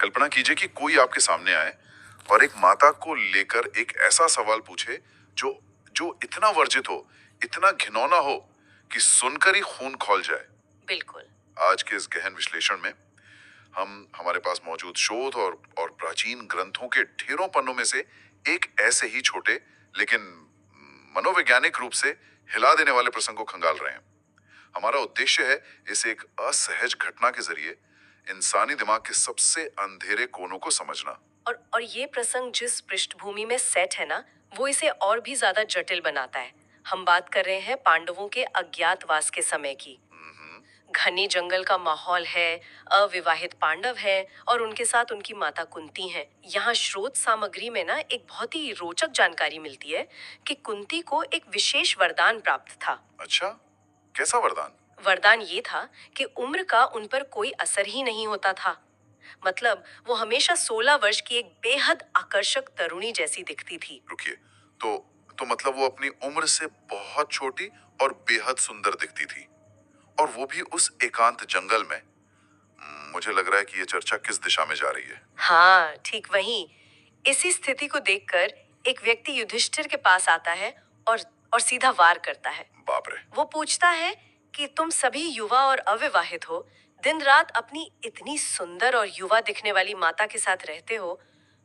कल्पना कीजिए कि कोई आपके सामने आए और एक माता को लेकर एक ऐसा सवाल पूछे जो जो इतना वर्जित हो, इतना घिनौना हो कि सुनकर ही खून खौल जाए। बिल्कुल। आज के इस गहन विश्लेषण में हम हमारे पास मौजूद शोध और प्राचीन ग्रंथों के ढेरों पन्नों में से एक ऐसे ही छोटे लेकिन मनोवैज्ञानिक रूप से हिला देने वाले प्रसंग को खंगाल रहे हैं। हमारा उद्देश्य है इस एक असहज घटना के जरिए इंसानी दिमाग के सबसे अंधेरे कोनों को समझना। और ये प्रसंग जिस पृष्ठभूमि में सेट है ना, वो इसे और भी ज्यादा जटिल बनाता है। हम बात कर रहे हैं पांडवों के अज्ञातवास के समय की। घने जंगल का माहौल है, अविवाहित पांडव हैं और उनके साथ उनकी माता कुंती हैं। यहाँ स्रोत सामग्री में ना एक बहुत ही रोचक जानकारी मिलती है कि कुंती को एक विशेष वरदान प्राप्त था। अच्छा, कैसा वरदान? वरदान ये था कि उम्र का उन पर कोई असर ही नहीं होता था। मतलब वो हमेशा 16 वर्ष की एक बेहद आकर्षक तरुणी जैसी दिखती थी। रुकिए, तो तो मतलब वो अपनी उम्र से बहुत छोटी और बेहद सुंदर दिखती थी, और वो भी उस एकांत जंगल में। मुझे लग रहा है कि ये चर्चा किस दिशा में जा रही है। हाँ, ठीक वही। इसी स्थिति को देखकर एक व्यक्ति युधिष्ठिर के पास आता है और सीधा वार करता है। बाप रे! वो पूछता है कि तुम सभी युवा और अविवाहित हो, दिन रात अपनी इतनी सुंदर और युवा दिखने वाली माता के साथ रहते हो,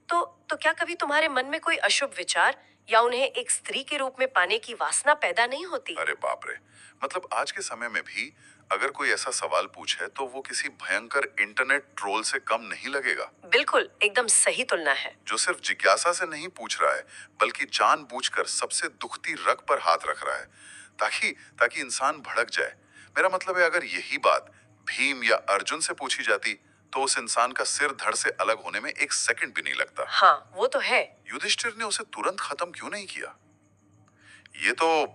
तो क्या कभी तुम्हारे मन में कोई अशुभ विचार या उन्हें एक स्त्री के रूप में पाने की वासना पैदा नहीं होती? अरे बाप रे! मतलब आज के समय में भी अगर कोई ऐसा सवाल पूछे तो वो किसी भयंकर इंटरनेट ट्रोल से कम नहीं लगेगा। बिल्कुल, एकदम सही तुलना है। जो सिर्फ जिज्ञासा से नहीं पूछ रहा है, बल्कि जानबूझकर सबसे दुखती रग पर हाथ रख रहा है, ताकि ताकि इंसान भड़क जाए। मेरा मतलब है, अगर यही बात भीम या अर्जुन से पूछी जाती तो उस इंसान का सिर धड़ से अलग होने में एक सेकंड भी नहीं लगता। हाँ, वो तो है। युधिष्ठिर ने उसे तुरंत खत्म क्यों नहीं किया? ये तो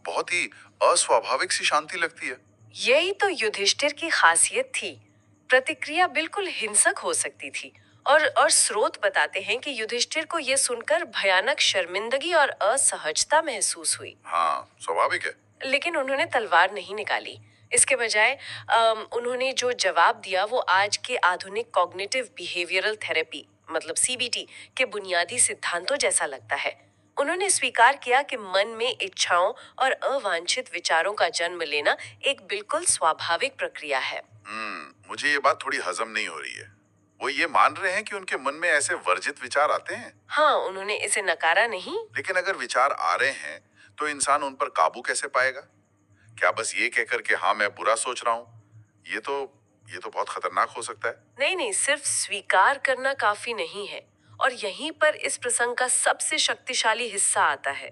बहुत ही अस्वाभाविक सी शांति लगती है। यही तो युधिष्ठिर की खासियत थी। प्रतिक्रिया बिल्कुल हिंसक हो सकती थी। और स्रोत बताते हैं कि युधिष्ठिर को यह सुनकर भयानक शर्मिंदगी और असहजता महसूस हुई। हाँ, स्वाभाविक है। लेकिन उन्होंने तलवार नहीं निकाली। इसके बजाय उन्होंने जो जवाब दिया वो आज के आधुनिक कॉग्निटिव बिहेवियरल थेरेपी मतलब सीबीटी के बुनियादी सिद्धांतों जैसा लगता है। उन्होंने स्वीकार किया कि मन में इच्छाओं और अवांछित विचारों का जन्म लेना एक बिल्कुल स्वाभाविक प्रक्रिया है। मुझे ये बात थोड़ी हजम नहीं हो रही है। वो ये मान रहे हैं कि उनके मन में ऐसे वर्जित विचार आते हैं। हाँ, उन्होंने इसे नकारा नहीं। लेकिन अगर विचार आ रहे हैं तो इंसान उन पर काबू कैसे पाएगा? क्या बस ये कहकर कि हाँ मैं बुरा सोच रहा हूँ? ये तो बहुत खतरनाक हो सकता है। नहीं नहीं, सिर्फ स्वीकार करना काफी नहीं है। और यहीं पर इस प्रसंग का सबसे शक्तिशाली हिस्सा आता है,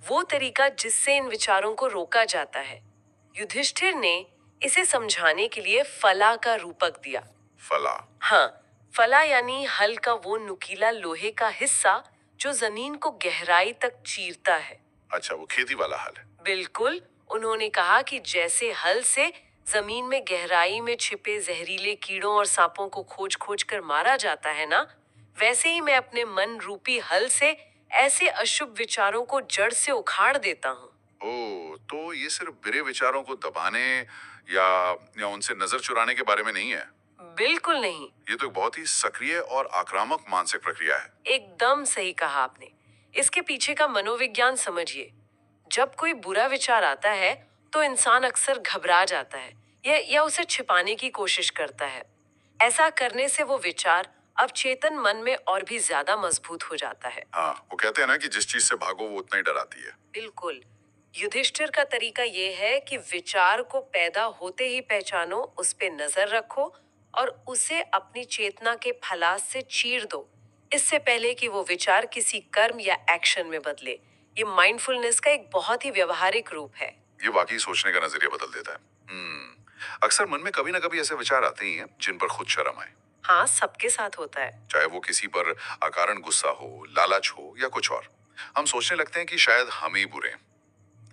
वो तरीका जिससे इन विचारों को रोका जाता है। युधिष्ठिर ने इसे समझाने के लिए फला का रूपक दिया। फला? हाँ, फला यानी हल का वो नुकीला लोहे का हिस्सा जो जमीन को गहराई तक चीरता है। अच्छा, वो खेती वाला हल है। बिल्कुल। उन्होंने कहा कि जैसे हल से जमीन में गहराई में छिपे जहरीले कीड़ों और सांपों को खोज खोज कर मारा जाता है ना, वैसे ही मैं अपने मन रूपी हल से ऐसे अशुभ विचारों को जड़ से उखाड़ देता हूँ। ओ, तो ये सिर्फ बुरे विचारों को दबाने या या उनसे नजर चुराने के बारे में नहीं है। बिल्कुल नहीं। ये तो एक बहुत ही सक्रिय और आक्रामक मानसिक प्रक्रिया है। एकदम सही कहा आपने। इसके पीछे का मनोविज्ञान समझिए। जब कोई बुरा विचार आता है तो इंसान अक्सर घबरा जाता है या उसे छिपाने की कोशिश करता है। ऐसा करने से वो विचार अब चेतन मन में और भी ज्यादा मजबूत हो जाता है। हाँ, वो कहते हैं ना कि जिस चीज से भागो वो उतना ही डराती है। बिल्कुल। युधिष्ठिर का तरीका ये है कि विचार को पैदा होते ही पहचानो, उस पे नजर रखो और उसे अपनी चेतना के फलास से चीर दो, इससे पहले कि वो विचार किसी कर्म या एक्शन में बदले। ये माइंडफुलनेस का एक बहुत ही व्यवहारिक रूप है। ये वाकई सोचने का नजरिया बदल देता है। अक्सर मन में कभी ना कभी ऐसे विचार आते ही हैं जिन पर खुद शर्म आए। हाँ, सबके साथ होता है। चाहे वो किसी पर अकारण गुस्सा हो, लालच हो या कुछ और। हम सोचने लगते हैं कि शायद हम ही बुरे हैं।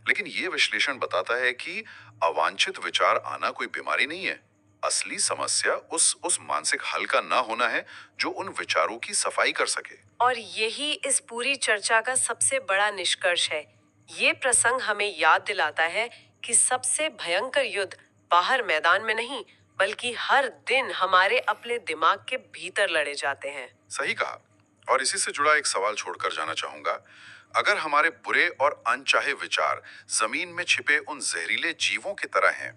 लेकिन ये विश्लेषण बताता है कि अवांछित विचार आना कोई बीमारी नहीं है। असली समस्या उस मानसिक हल का ना होना है जो उन विचारों की सफाई कर सके। और यही इस पूरी चर्चा का सबसे बड़ा निष्कर्ष है। ये प्रसंग हमें याद दिलाता है कि सबसे भयंकर युद्ध बाहर मैदान में नहीं, बल्कि हर दिन हमारे अपने दिमाग के भीतर लड़े जाते हैं। सही कहा। और इसी से जुड़ा एक सवाल छोड़कर जाना चाहूंगा। अगर हमारे बुरे और अनचाहे विचार जमीन में छिपे उन जहरीले जीवों की तरह हैं,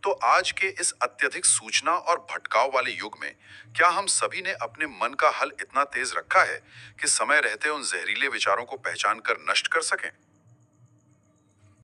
तो आज के इस अत्यधिक सूचना और भटकाव वाले युग में क्या हम सभी ने अपने मन का हल इतना तेज रखा है कि समय रहते उन जहरीले विचारों को पहचान कर नष्ट कर सकें?